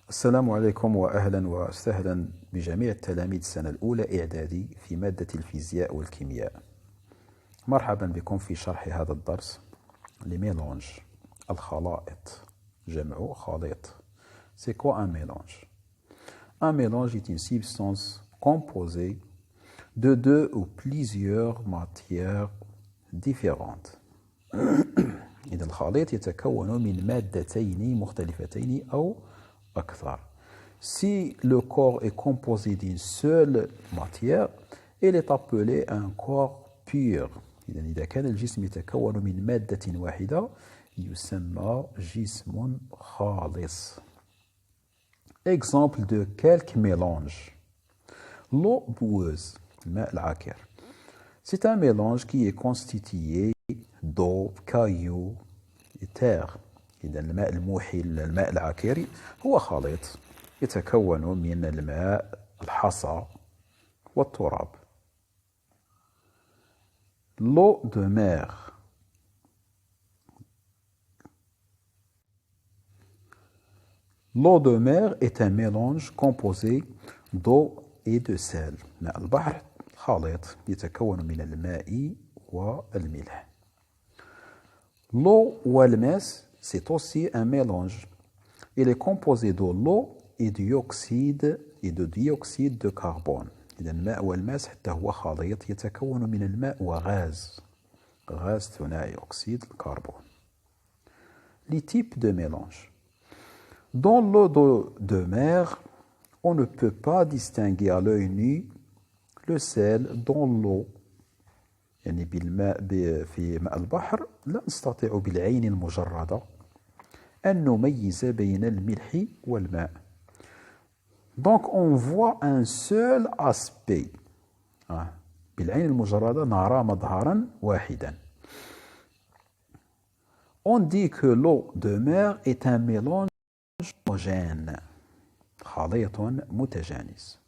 السلام عليكم وأهلا وسهلا بجميع التلاميذ السنة الأولى إعدادي في مادة الفيزياء والكيمياء. مرحبا بكم في شرح هذا الدرس لميلونج الخلائط، جمع خليط. C'est quoi un mélange? Un mélange est une substance composée de deux ou plusieurs matières différentes. إذا الخليط يتكون من مادتين مختلفتين أو أكثر. Si le corps est composé d'une seule matière, il est appelé un corps pur. إذا كان الجسم يتكون من مادة واحدة يسمى جسم خالص. Exemple de quelques mélanges. L'eau boueuse, الماء العاكر. C'est un mélange qui est constitué d'eau, cailloux et terre. إذا الماء الموحل، الماء العاكر هو خليط يتكون من الماء، الحصى والتراب. L'eau de mer. L'eau de mer est un mélange composé d'eau et de sel. ماء البحر خليط يتكون من الماء والملح. L'eau ou الماس c'est aussi un mélange. Il est composé de l'eau et de dioxyde de carbone. إذا الماء والماس حتى هو خليط يتكون من الماء وغاز، غاز ثنائي أكسيد الكربون. Les types de mélange. Dans l'eau de mer, on ne peut pas distinguer à l'œil nu le sel dans l'eau. يعني في ماء البحر لا نستطيع بالعين المجردة أن نميز بين الملح والماء. Donc on voit un seul aspect. بالعين المجردة نرى مظهرا واحدا. On dit que l'eau de mer est un mélange homogène. خليط متجانس.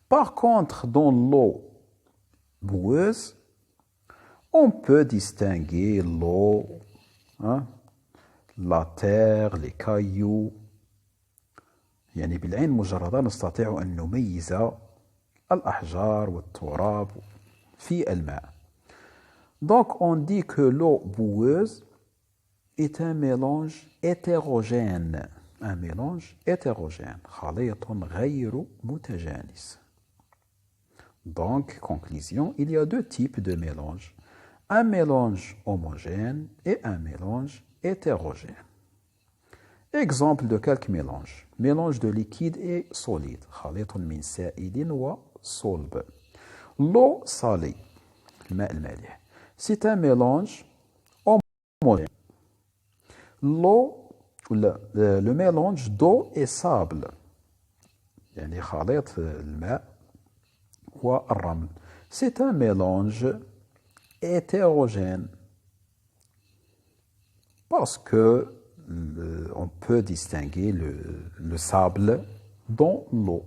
Par contre, dans l'eau boueuse, on peut distinguer l'eau, la terre, les cailloux. يعني بالعين المجردة نستطيع أن نميز الأحجار والتراب في الماء. Donc on dit que l'eau boueuse est un mélange hétérogène. Un mélange hétérogène. خليط غير متجانس. Donc, conclusion, il y a deux types de mélanges. Un mélange homogène et un mélange hétérogène. Exemple de quelques mélanges. Mélange de liquide et solide. خليط من سائل وصلب. L'eau salée. الماء المالح. C'est un mélange homogène. Le mélange d'eau et sable. يعني خليط الماء والرمل. C'est un mélange hétérogène parce que on peut distinguer le sable dans l'eau.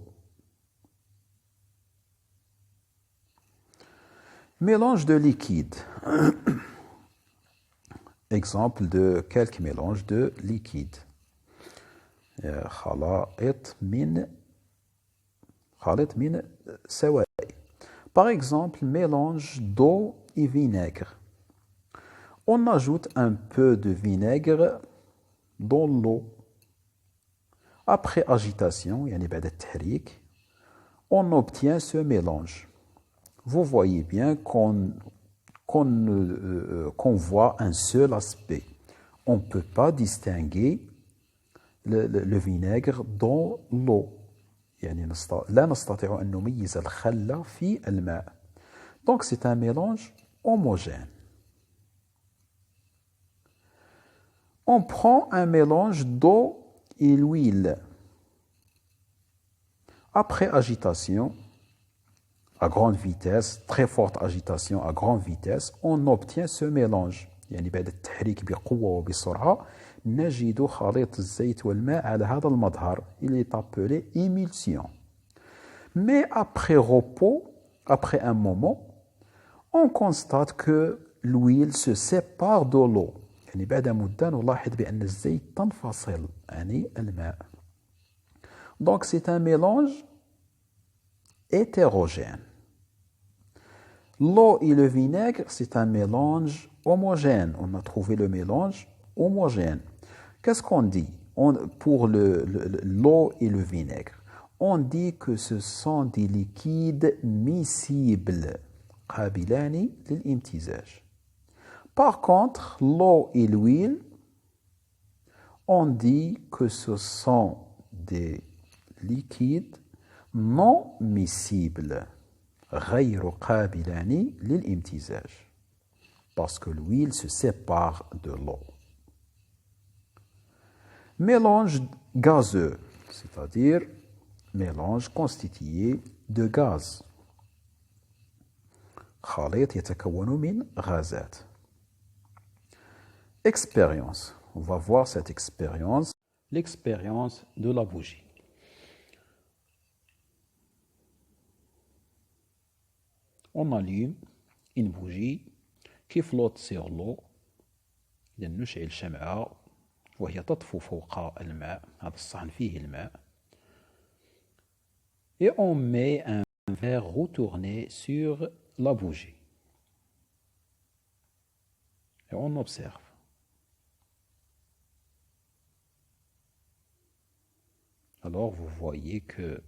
Mélange de liquide. Exemple de quelques mélanges de liquide. خليط من سوائل. Par exemple, mélange d'eau et vinaigre. On ajoute un peu de vinaigre dans l'eau. Après agitation, يعني بعد التحريك, on obtient ce mélange. Vous voyez bien qu'on voit un seul aspect. On ne peut pas distinguer le vinaigre dans l'eau. يعني لا نستطيع أن نميز الخل في الماء. Donc c'est un mélange homogène. On prend un mélange d'eau et l'huile. Après agitation, à grande vitesse, très forte agitation à grande vitesse, on obtient ce mélange. يعني بعد التحريك بقوة وبسرعة نجد خليط الزيت والماء على هذا المظهر. Il est appelé émulsion. Mais après repos, après un moment, on constate que l'huile se sépare de l'eau. يعني بعد مدة نلاحظ بأن الزيت تنفصل عن الماء. Donc c'est un mélange hétérogène. L'eau et le vinaigre, c'est un mélange homogène. On a trouvé le mélange homogène. Qu'est-ce qu'on dit pour l'eau et le vinaigre? On dit que ce sont des liquides miscibles. قابلان للامتزاج. Par contre, l'eau et l'huile, on dit que ce sont des liquides non miscibles. غير قابلان للامتزاج. Parce que l'huile se sépare de l'eau. Mélange gazeux, c'est-à-dire mélange constitué de gaz. خليط يتكون من غازات. Expérience. On va voir cette expérience. L'expérience de la bougie. On allume une bougie qui flotte sur l'eau. إذا نشعل شمعة وهي تطفو فوق الماء. هذا الصحن فيه الماء. Et on met un verre retourné sur la bougie. Et on observe. Alors vous voyez que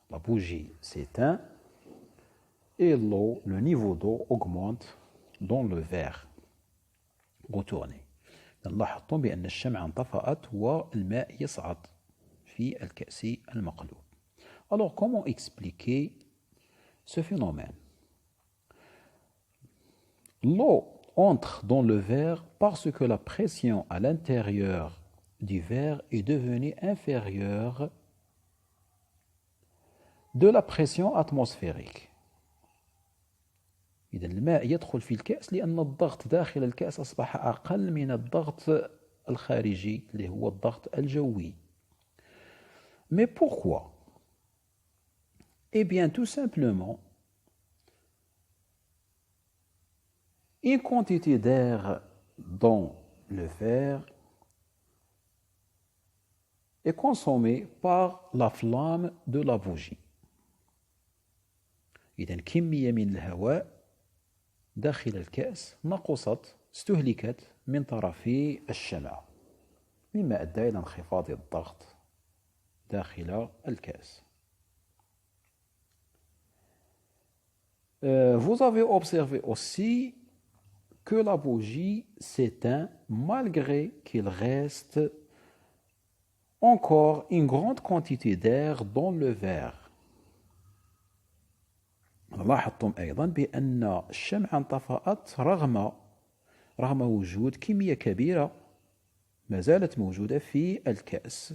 la bougie s'éteint et l'eau, le niveau d'eau augmente dans le verre retourné. لاحظتم بأن الشمعة انطفأت والماء يصعد في الكأس المقلوب. Alors comment expliquer ce phénomène? L'eau entre dans le verre parce que la pression à l'intérieur du verre est devenue inférieure de la pression atmosphérique. إذا الماء يدخل في الكأس لأن الضغط داخل الكأس أصبح أقل من الضغط الخارجي اللي هو الضغط الجوي. Mais pourquoi? Eh bien, tout simplement, une quantité d'air dans le verre est consommée par la flamme de la bougie. إذن كمية من الهواء داخل الكأس نقصت استهلكت من طرفي الشمعة مما أدى إلى انخفاض الضغط داخل الكأس. Vous avez observé aussi que la bougie s'éteint malgré qu'il reste encore une grande quantité d'air dans le verre. لاحظتم أيضا بأن الشمعة انطفأت رغم وجود كمية كبيرة ما زالت موجودة في الكأس.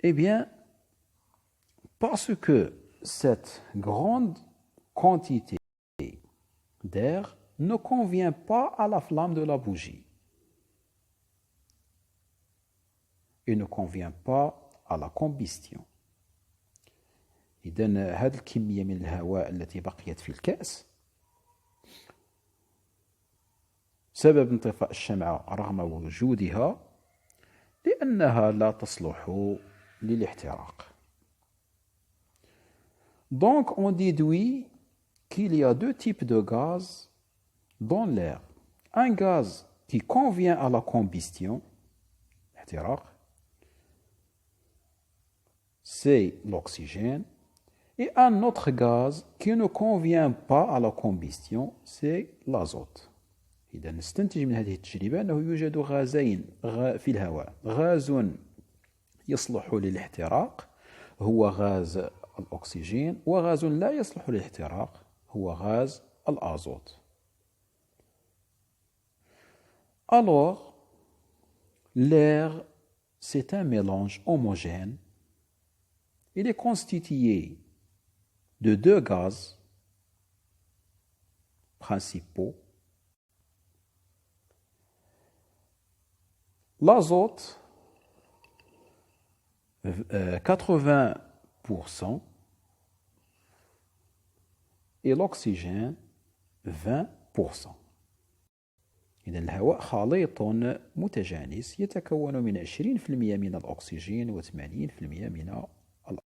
Eh bien, parce que cette grande quantité d'air ne convient pas à la flamme de la bougie et ne convient pas à la combustion. إذن هذه الكمية من الهواء التي بقيت في الكأس سبب انطفاء الشمعة رغم وجودها لأنها لا تصلح للاحتراق. Donc on déduit qu'il y a deux types de gaz dans l'air. Un gaz qui convient à la combustion, احتراق, c'est l'oxygène, et un autre gaz qui ne convient pas à la combustion, c'est l'azote. إذا نستنتج من هذه التجربة أنه يوجد غازين في الهواء. غاز يصلح للاحتراق هو غاز الأكسجين، وغاز لا يصلح للاحتراق هو غاز الأزوت. Alors, l'air, c'est un mélange homogène. Il est constitué de deux gaz principaux. L'azote, 80%, et l'oxygène, 20%. إذا الهواء خليط متجانس يتكون من 20% من الأكسجين و80% من